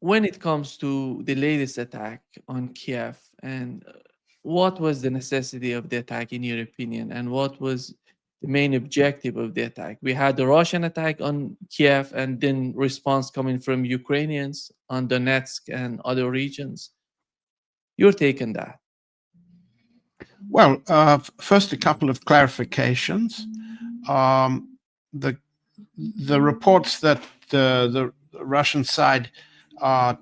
when it comes to the latest attack on Kiev, and what was the necessity of the attack in your opinion, and what was the main objective of the attack? We had the Russian attack on Kiev, and then response coming from Ukrainians on Donetsk and other regions. Your take on that? Well, first, a couple of clarifications. The reports that the Russian side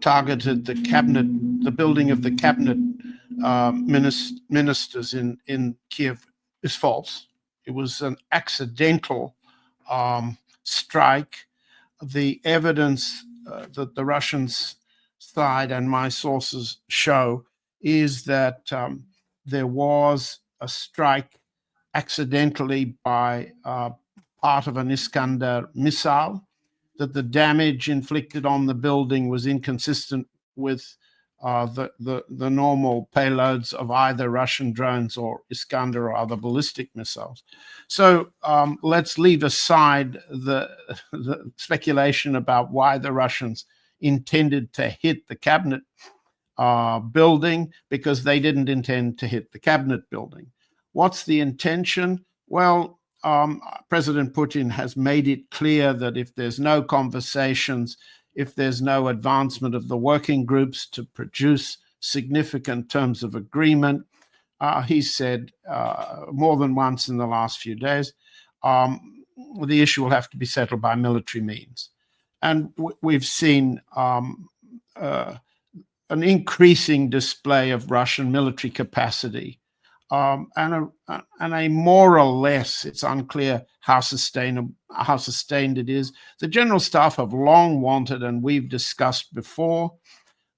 targeted the building of the cabinet ministers in Kiev is false. It was an accidental strike. The evidence that the Russian side and my sources show is that there was a strike accidentally by part of an Iskander missile, that the damage inflicted on the building was inconsistent with the normal payloads of either Russian drones or Iskander or other ballistic missiles. So let's leave aside the speculation about why the Russians intended to hit the cabinet building, because they didn't intend to hit the cabinet building. What's the intention? Well, President Putin has made it clear that if there's no conversations, if there's no advancement of the working groups to produce significant terms of agreement, he said more than once in the last few days, the issue will have to be settled by military means. And we've seen an increasing display of Russian military capacity, and a more or less, it's unclear how sustained it is. The General Staff have long wanted, and we've discussed before,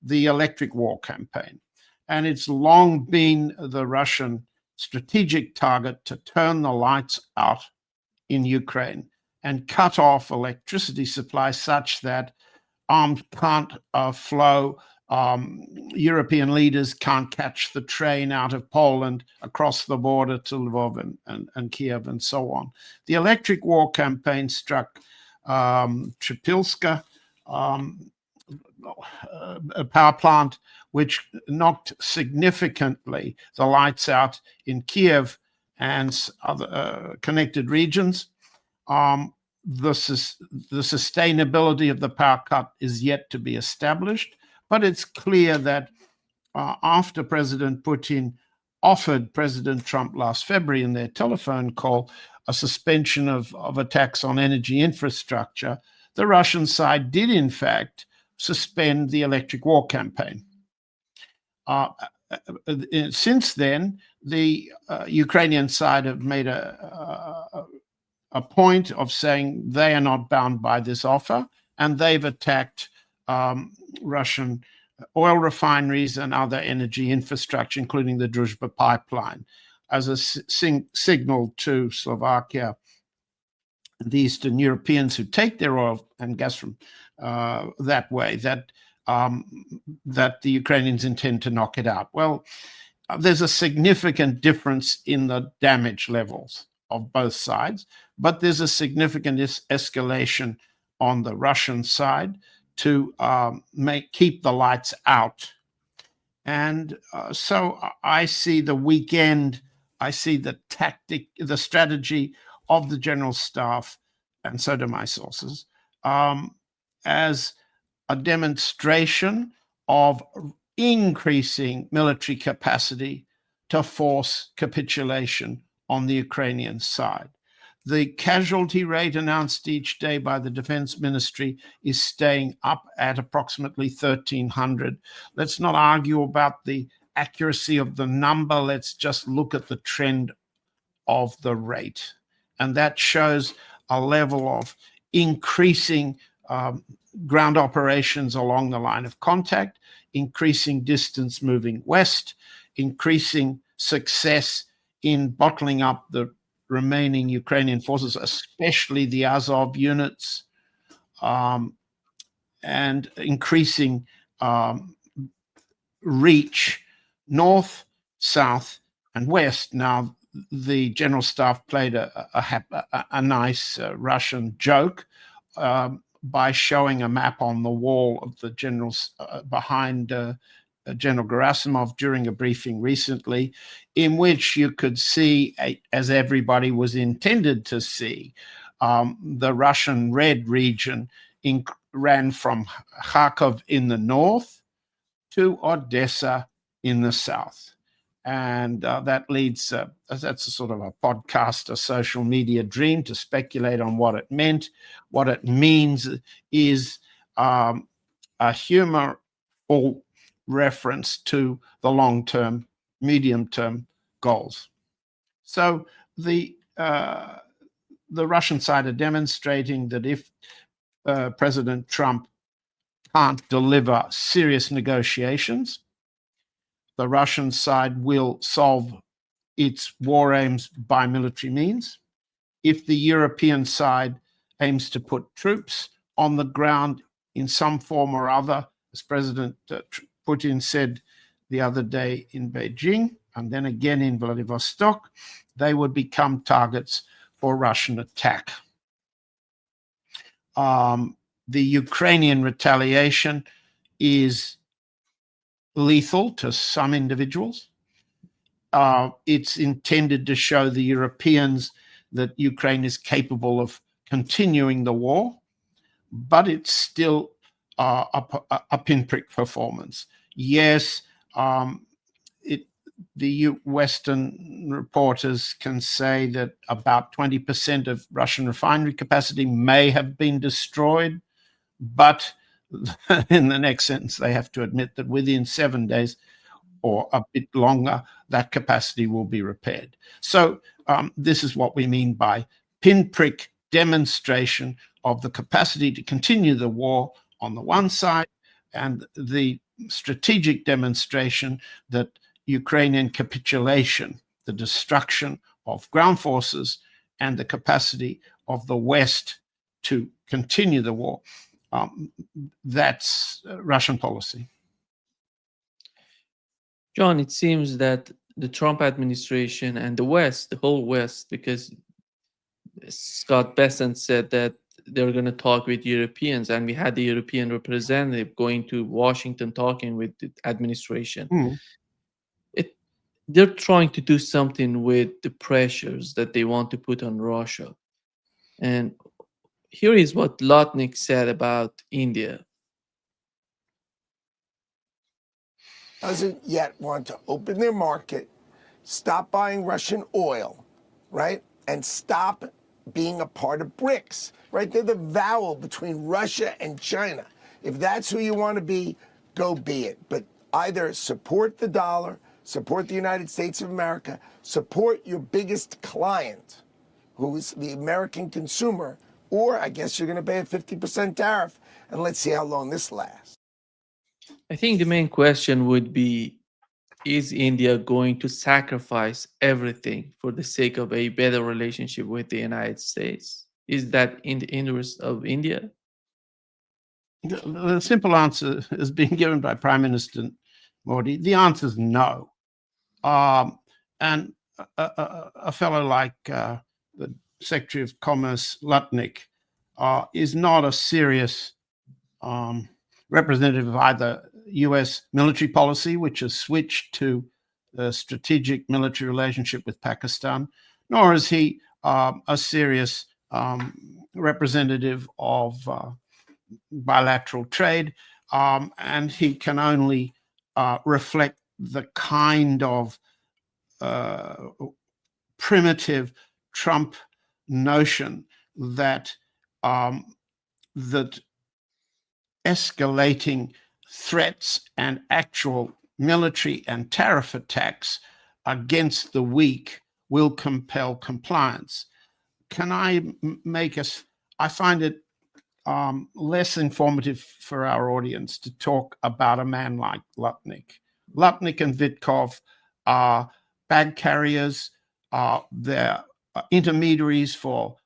the electric war campaign. And it's long been the Russian strategic target to turn the lights out in Ukraine and cut off electricity supply such that arms can't flow. European leaders can't catch the train out of Poland across the border to Lvov and Kiev and so on. The electric war campaign struck Tripilska, a power plant, which knocked significantly the lights out in Kiev and other connected regions. The sustainability of the power cut is yet to be established. But it's clear that after President Putin offered President Trump last February in their telephone call a suspension of attacks on energy infrastructure, the Russian side did, in fact, suspend the electric war campaign. Since then, the Ukrainian side have made a point of saying they are not bound by this offer, and they've attacked Russian oil refineries and other energy infrastructure, including the Druzhba pipeline, as a signal to Slovakia and the Eastern Europeans who take their oil and gas from that way, that the Ukrainians intend to knock it out. Well, there's a significant difference in the damage levels of both sides, but there's a significant escalation on the Russian side to keep the lights out. And so I see the weekend, I see the tactic, the strategy of the General Staff, and so do my sources, as a demonstration of increasing military capacity to force capitulation on the Ukrainian side. The casualty rate announced each day by the Defense Ministry is staying up at approximately 1,300. Let's not argue about the accuracy of the number. Let's just look at the trend of the rate. And that shows a level of increasing ground operations along the line of contact, increasing distance moving west, increasing success in bottling up the remaining Ukrainian forces, especially the Azov units, and increasing reach north, south, and west. Now, the General Staff played a nice Russian joke by showing a map on the wall of the generals behind General Gerasimov during a briefing recently, in which you could see, as everybody was intended to see, the Russian red region ran from Kharkov in the north to Odessa in the south. And that leads, that's a sort of a podcast, a social media dream to speculate on what it meant. What it means is a humorful reference to the long-term, medium-term goals. So the Russian side are demonstrating that if President Trump can't deliver serious negotiations, the Russian side will solve its war aims by military means. If the European side aims to put troops on the ground in some form or other, as President Putin said the other day in Beijing, and then again in Vladivostok, they would become targets for Russian attack. The Ukrainian retaliation is lethal to some individuals. It's intended to show the Europeans that Ukraine is capable of continuing the war, but it's still a pinprick performance. Yes, the Western reporters can say that about 20% of Russian refinery capacity may have been destroyed, but in the next sentence, they have to admit that within 7 days or a bit longer, that capacity will be repaired. So this is what we mean by pinprick demonstration of the capacity to continue the war on the one side, and the strategic demonstration that Ukrainian capitulation, the destruction of ground forces, and the capacity of the West to continue the war. That's Russian policy. John, it seems that the Trump administration and the West, the whole West, because Scott Bessent said that they're going to talk with Europeans, and we had the European representative going to Washington talking with the administration. They're trying to do something with the pressures that they want to put on Russia. And here is what Lotnik said about India. Doesn't yet want to open their market, stop buying Russian oil, right? And stop being a part of BRICS, right? They're the vowel between Russia and China. If that's who you want to be, go be it. But either support the dollar, support the United States of America, support your biggest client, who's the American consumer, or I guess you're going to pay a 50% tariff, and let's see how long this lasts. I think the main question would be, is India going to sacrifice everything for the sake of a better relationship with the United States? Is that in the interest of India? The simple answer is being given by Prime Minister Modi. The answer is no. And a fellow like the Secretary of Commerce, Lutnick, is not a serious representative of either US military policy, which has switched to the strategic military relationship with Pakistan, nor is he a serious representative of bilateral trade, and he can only reflect the kind of primitive Trump notion that that escalating threats and actual military and tariff attacks against the weak will compel compliance. Can I make us? I find it less informative for our audience to talk about a man like Lutnick. Lutnick and Vitkov are bag carriers. They're intermediaries for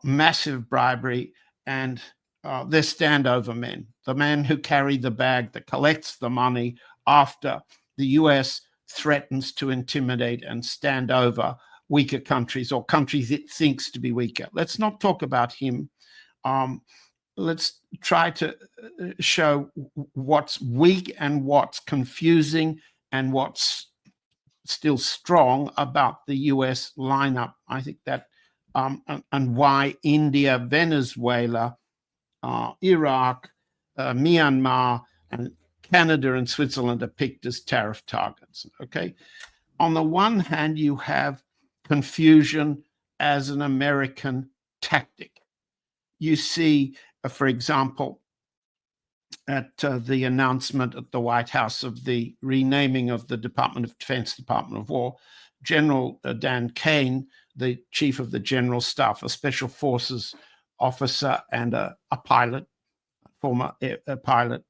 massive bribery, and they're standover men. The man who carry the bag that collects the money after the US threatens to intimidate and stand over weaker countries or countries it thinks to be weaker. Let's not talk about him. let's try to show what's weak and what's confusing and what's still strong about the US lineup. I think that, and why India, Venezuela, Iraq, Myanmar, and Canada and Switzerland are picked as tariff targets. Okay. On the one hand, you have confusion as an American tactic. You see, for example, at the announcement at the White House of the renaming of the Department of Defense, Department of War, General Dan Kane, the chief of the General Staff, a special forces officer and a pilot, former pilot,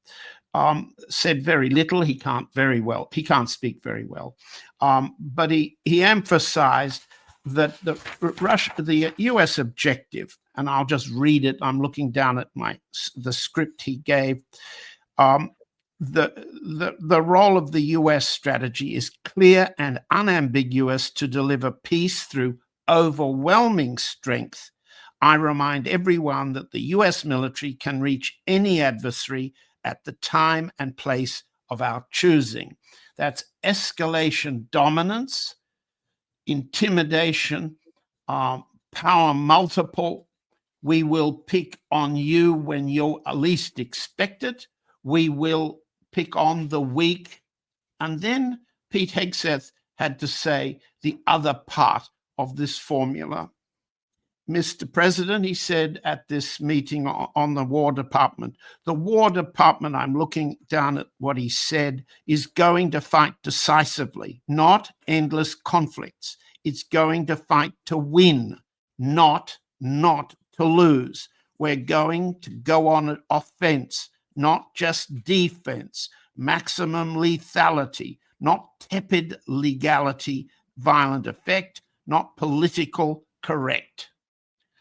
said very little. He can't speak very well, but he emphasized that the U.S. objective, and I'll just read it. I'm looking down at the script he gave. The role of the U.S. strategy is clear and unambiguous to deliver peace through overwhelming strength. I remind everyone that the U.S. military can reach any adversary at the time and place of our choosing. That's escalation dominance, intimidation, power multiple. We will pick on you when you're least expected. We will pick on the weak. And then Pete Hegseth had to say the other part of this formula. Mr. President, he said at this meeting on the War Department, I'm looking down at what he said, is going to fight decisively, not endless conflicts. It's going to fight to win, not to lose. We're going to go on an offense, not just defense, maximum lethality, not tepid legality, violent effect, not political correct.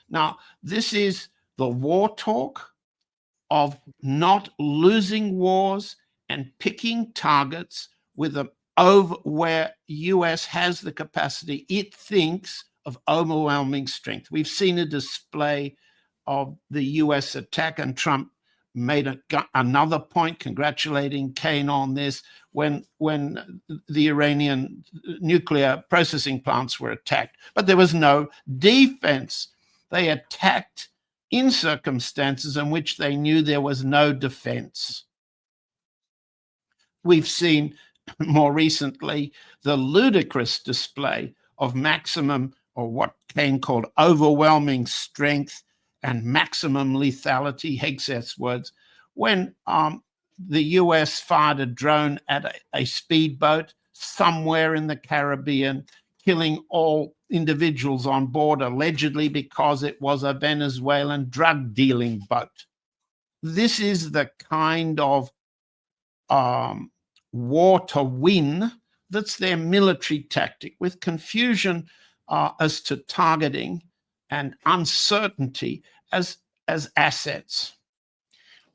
Now, this is the war talk of not losing wars and picking targets where US has the capacity, it thinks, of overwhelming strength. We've seen a display of the US attack, and Trump made another point congratulating Kane on this when the Iranian nuclear processing plants were attacked. But there was no defense. They attacked in circumstances in which they knew there was no defense. We've seen more recently the ludicrous display of maximum, or what Kane called overwhelming strength and maximum lethality, Hegseth's words, when the US fired a drone at a speedboat somewhere in the Caribbean, killing all individuals on board, allegedly because it was a Venezuelan drug dealing boat. This is the kind of war to win that's their military tactic, with confusion as to targeting and uncertainty as assets.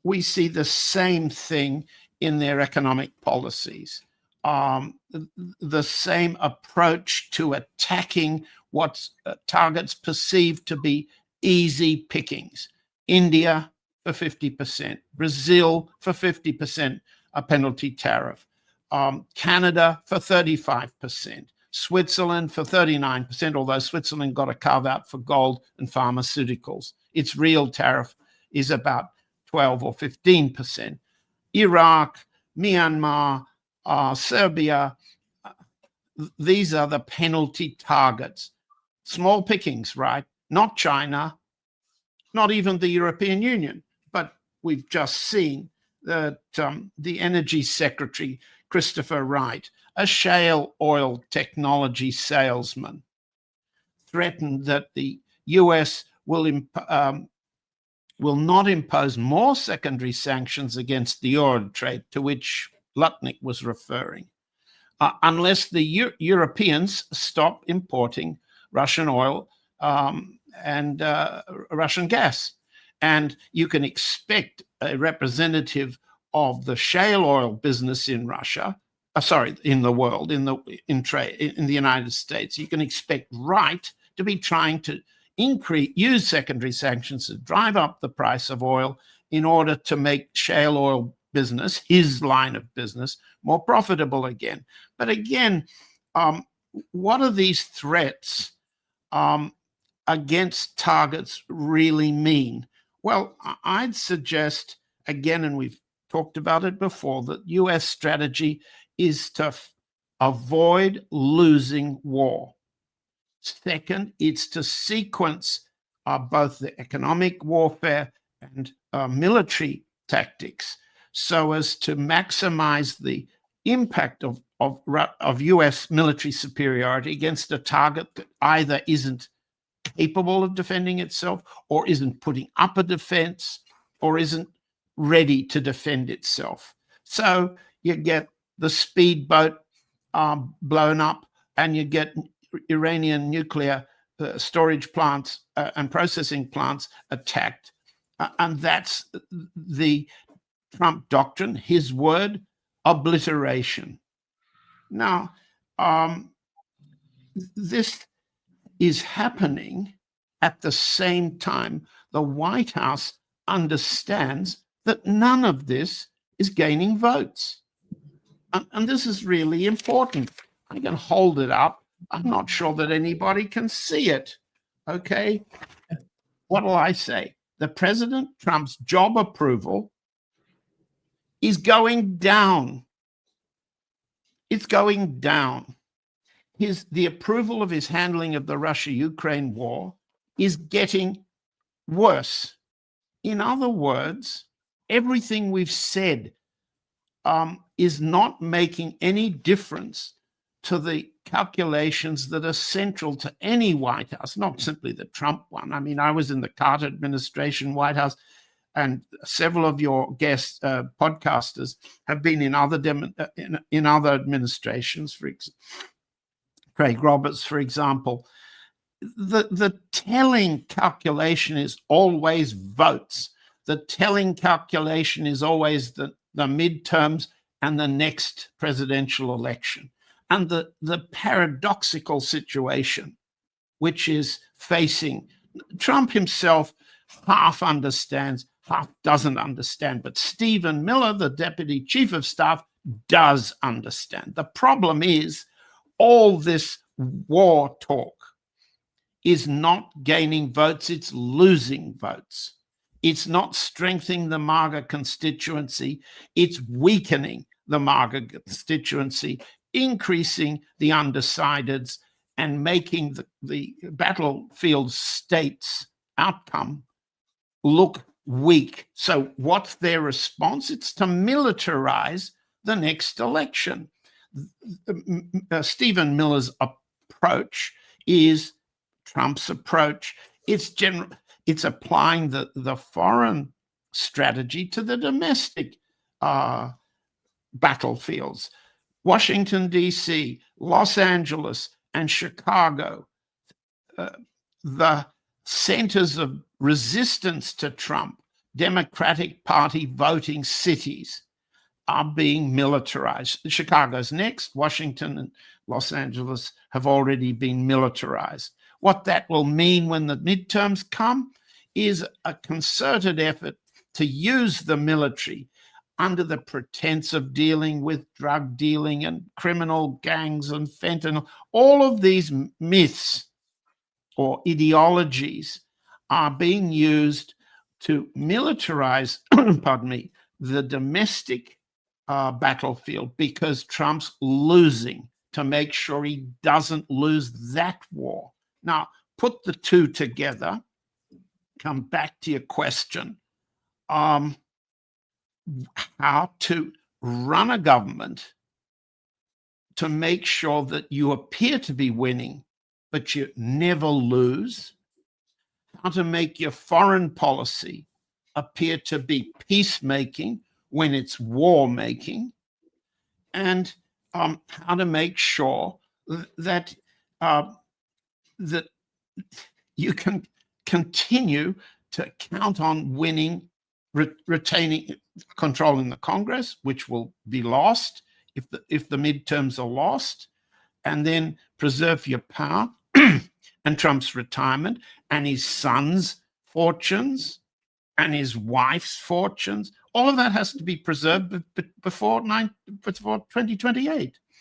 We see the same thing in their economic policies. The same approach to attacking what targets perceived to be easy pickings. India for 50%, Brazil for 50%, a penalty tariff, Canada for 35%, Switzerland for 39%, although Switzerland got a carve out for gold and pharmaceuticals. Its real tariff is about 12 or 15%. Iraq, Myanmar, Serbia, these are the penalty targets. Small pickings, right? Not China, not even the European Union. But we've just seen that the Energy Secretary, Christopher Wright, a shale oil technology salesman, threatened that the US will not impose more secondary sanctions against the oil trade, to which Lutnick was referring, unless the Europeans stop importing Russian oil and Russian gas. And you can expect a representative of the shale oil business in Russia, in the world, in the United States, you can expect Wright to be trying to use secondary sanctions to drive up the price of oil in order to make shale oil business, his line of business, more profitable again. But again, what are these threats against targets really mean? Well, I'd suggest, again, and we've talked about it before, that US strategy is to avoid losing war. Second, it's to sequence both the economic warfare and military tactics so as to maximize the impact of US military superiority against a target that either isn't capable of defending itself, or isn't putting up a defense, or isn't ready to defend itself. So you get the speedboat blown up, and you get Iranian nuclear storage plants and processing plants attacked. And that's the Trump doctrine, his word, obliteration. Now, this is happening at the same time the White House understands that none of this is gaining votes. And this is really important. I can hold it up. I'm not sure that anybody can see it. Okay? What will I say? The President Trump's job approval is going down. It's going down. The approval of his handling of the Russia-Ukraine war is getting worse. In other words, everything we've said is not making any difference to the calculations that are central to any White House, not simply the Trump one. I mean, I was in the Carter administration White House, and several of your guest podcasters have been in other in other administrations. For example, Craig Roberts, for example. The telling calculation is always votes. The telling calculation is always the midterms and the next presidential election. And the paradoxical situation, which is facing Trump himself, half understands, half doesn't understand. But Stephen Miller, the deputy chief of staff, does understand. The problem is all this war talk is not gaining votes, it's losing votes. It's not strengthening the MAGA constituency, it's weakening the MAGA constituency, increasing the undecideds, and making the battlefield states' outcome look weak. So what's their response? It's to militarize the next election. Stephen Miller's approach is Trump's approach. It's applying the foreign strategy to the domestic battlefields. Washington, D.C., Los Angeles, and Chicago, the centers of resistance to Trump, Democratic Party voting cities, are being militarized. Chicago's next. Washington and Los Angeles have already been militarized. What that will mean when the midterms come is a concerted effort to use the military under the pretense of dealing with drug dealing and criminal gangs and fentanyl. All of these myths or ideologies are being used to militarize, pardon me, the domestic battlefield, because Trump's losing, to make sure he doesn't lose that war. Now, put the two together, come back to your question, how to run a government to make sure that you appear to be winning, but you never lose, how to make your foreign policy appear to be peacemaking when it's war making, and how to make sure that that you can continue to count on winning, retaining, controlling the Congress, which will be lost if the midterms are lost, and then preserve your power and Trump's retirement and his son's fortunes and his wife's fortunes. All of that has to be preserved before 2028.